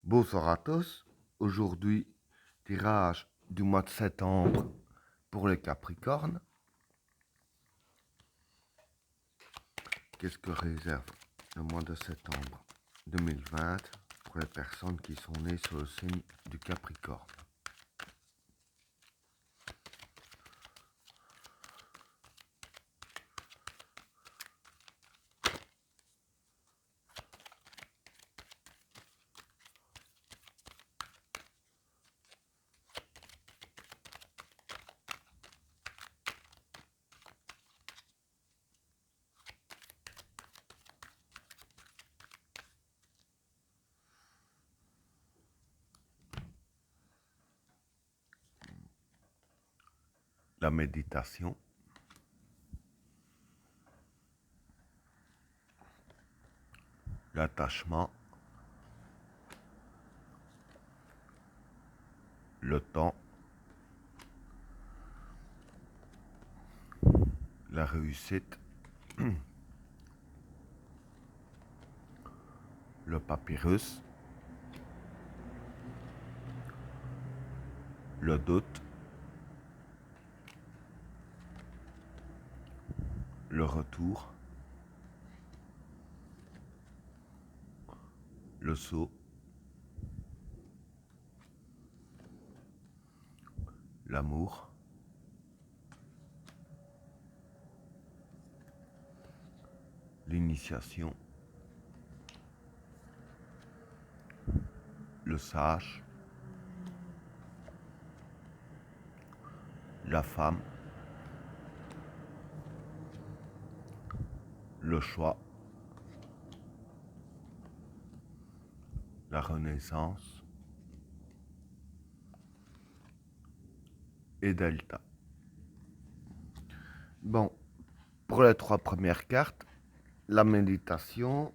Bonsoir à tous. Aujourd'hui, tirage du mois de septembre pour les Capricornes. Qu'est-ce que réserve le mois de septembre 2020 pour les personnes qui sont nées sur le signe du Capricorne? La méditation, l'attachement, le temps, la réussite, le papyrus, le doute, le retour, le saut, l'amour, l'initiation, le sage, la femme, le choix, la renaissance et Delta. Bon, pour les trois premières cartes, la méditation,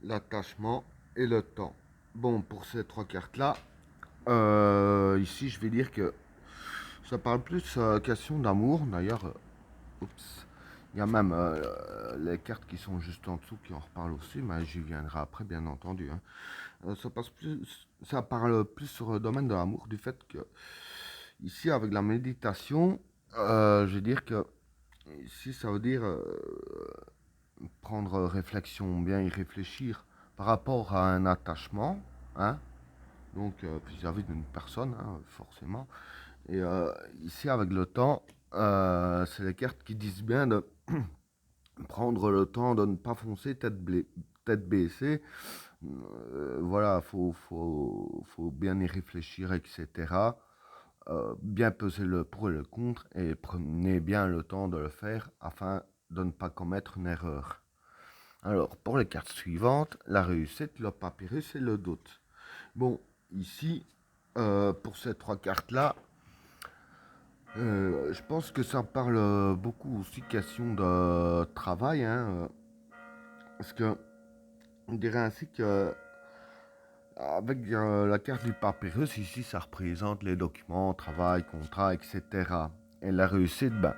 l'attachement et le temps. Bon, pour ces trois cartes-là, ici je vais dire que ça parle plus question d'amour. D'ailleurs, oups, il y a même les cartes qui sont juste en dessous qui en reparlent aussi, mais j'y viendrai après, bien entendu. Hein. Ça parle plus sur le domaine de l'amour, du fait que ici avec la méditation, je vais dire que ici ça veut dire prendre réflexion, bien y réfléchir par rapport à un attachement, hein, donc vis-à-vis d'une personne, hein, forcément. Et ici, avec le temps, c'est les cartes qui disent bien de prendre le temps de ne pas foncer tête baissée. Voilà, faut bien y réfléchir, etc. Bien peser le pour et le contre et prenez bien le temps de le faire afin de ne pas commettre une erreur. Alors, pour les cartes suivantes, la réussite, le papyrus et le doute. Bon, ici, pour ces trois cartes-là, je pense que ça parle beaucoup aussi question de travail, hein, parce que on dirait ainsi que avec la carte du papyrus, ici, ça représente les documents, travail, contrat, etc. Et la réussite, ben,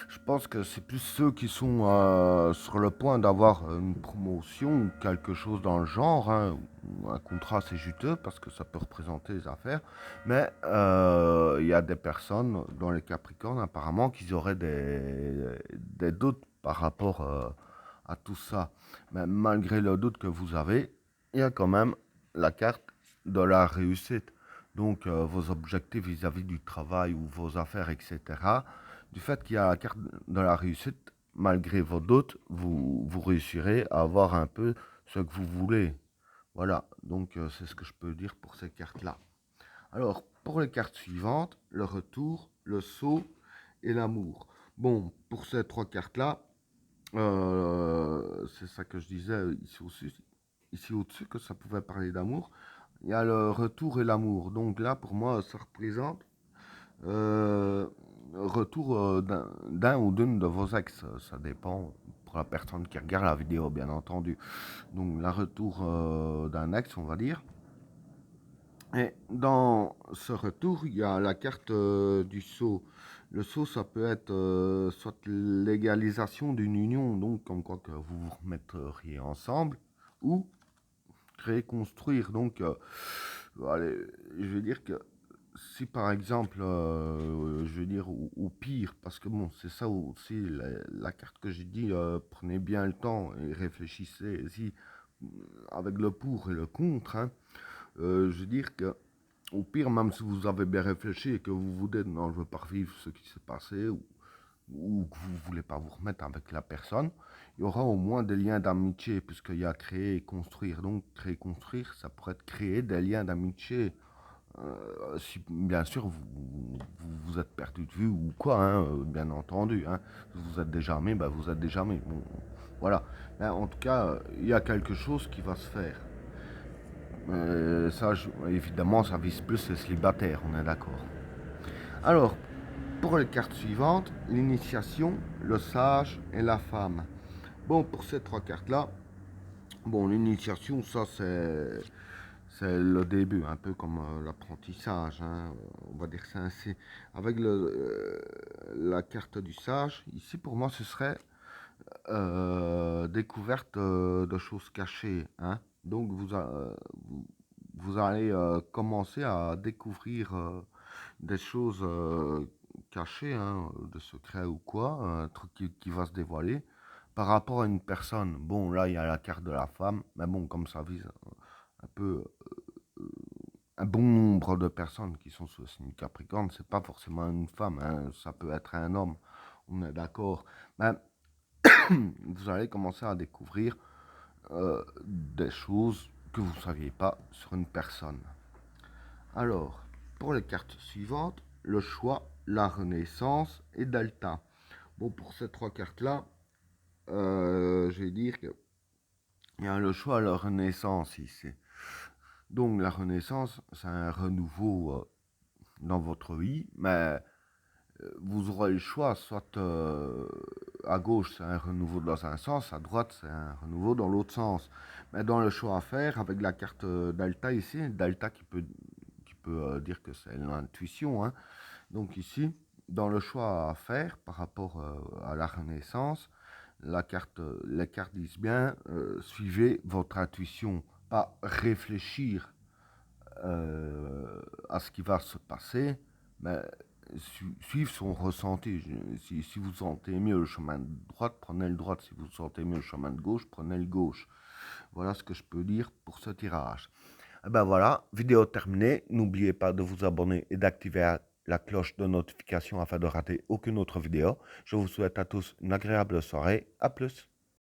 je pense que c'est plus ceux qui sont sur le point d'avoir une promotion ou quelque chose dans le genre. Hein. Un contrat, c'est juteux parce que ça peut représenter les affaires. Mais il y a des personnes dans les Capricornes, apparemment, qui auraient des doutes par rapport à tout ça. Mais malgré le doute que vous avez, il y a quand même la carte de la réussite. Donc vos objectifs vis-à-vis du travail ou vos affaires, etc. Du fait qu'il y a la carte de la réussite, malgré vos doutes, vous réussirez à avoir un peu ce que vous voulez. Voilà, donc c'est ce que je peux dire pour ces cartes-là. Alors, pour les cartes suivantes, le retour, le saut et l'amour. Bon, pour ces trois cartes-là, c'est ça que je disais ici au-dessus, que ça pouvait parler d'amour. Il y a le retour et l'amour. Donc là, pour moi, ça représente euh, retour d'un ou d'une de vos ex. Ça dépend pour la personne qui regarde la vidéo, bien entendu. Donc, la retour d'un ex, on va dire. Et dans ce retour, il y a la carte du sceau. Le sceau, ça peut être soit légalisation d'une union, donc comme quoi que vous vous remettriez ensemble, ou créer, construire. Donc, allez, je veux dire que si par exemple, je veux dire, ou pire, parce que bon, c'est ça aussi la carte que j'ai dit, prenez bien le temps et réfléchissez si, avec le pour et le contre, hein, je veux dire que, au pire, même si vous avez bien réfléchi et que vous vous dites non, je veux pas revivre ce qui s'est passé, ou que vous voulez pas vous remettre avec la personne, il y aura au moins des liens d'amitié, puisqu'il y a créer et construire. Donc, créer et construire, ça pourrait être créer des liens d'amitié. Si bien sûr vous êtes perdu de vue ou quoi, hein, bien entendu. Hein. Si vous êtes déjà aimé, ben vous êtes déjà aimé. Bon, voilà. Mais en tout cas, il y a quelque chose qui va se faire. Ça, évidemment, ça vise plus les célibataires, on est d'accord. Alors, pour les cartes suivantes, l'initiation, le sage et la femme. Bon, pour ces trois cartes-là, bon, l'initiation, ça c'est le début, un peu comme l'apprentissage, hein, on va dire ça ainsi. Avec la carte du sage, ici pour moi ce serait découverte de choses cachées. Hein. Donc vous allez commencer à découvrir des choses cachées, hein, de secrets ou quoi, un truc qui va se dévoiler par rapport à une personne. Bon, là il y a la carte de la femme, mais bon, comme ça vise un peu un bon nombre de personnes qui sont sous le signe Capricorne, c'est pas forcément une femme, hein, ça peut être un homme, on est d'accord. Mais vous allez commencer à découvrir des choses que vous ne saviez pas sur une personne. Alors, pour les cartes suivantes, le choix, la renaissance et Delta. Bon, pour ces trois cartes-là, je vais dire qu'il y a le choix, la renaissance ici. Donc, la renaissance, c'est un renouveau dans votre vie, mais vous aurez le choix, soit à gauche c'est un renouveau dans un sens, à droite c'est un renouveau dans l'autre sens. Mais dans le choix à faire, avec la carte Delta ici, Delta qui peut dire que c'est l'intuition, hein. Donc ici, dans le choix à faire par rapport à la renaissance, les cartes disent bien, suivez votre intuition, pas réfléchir à ce qui va se passer, mais suivre son ressenti. Si vous sentez mieux le chemin de droite, prenez le droite. Si vous sentez mieux le chemin de gauche, prenez le gauche. Voilà ce que je peux dire pour ce tirage. Et ben voilà, vidéo terminée. N'oubliez pas de vous abonner et d'activer la cloche de notification afin de rater aucune autre vidéo. Je vous souhaite à tous une agréable soirée. À plus.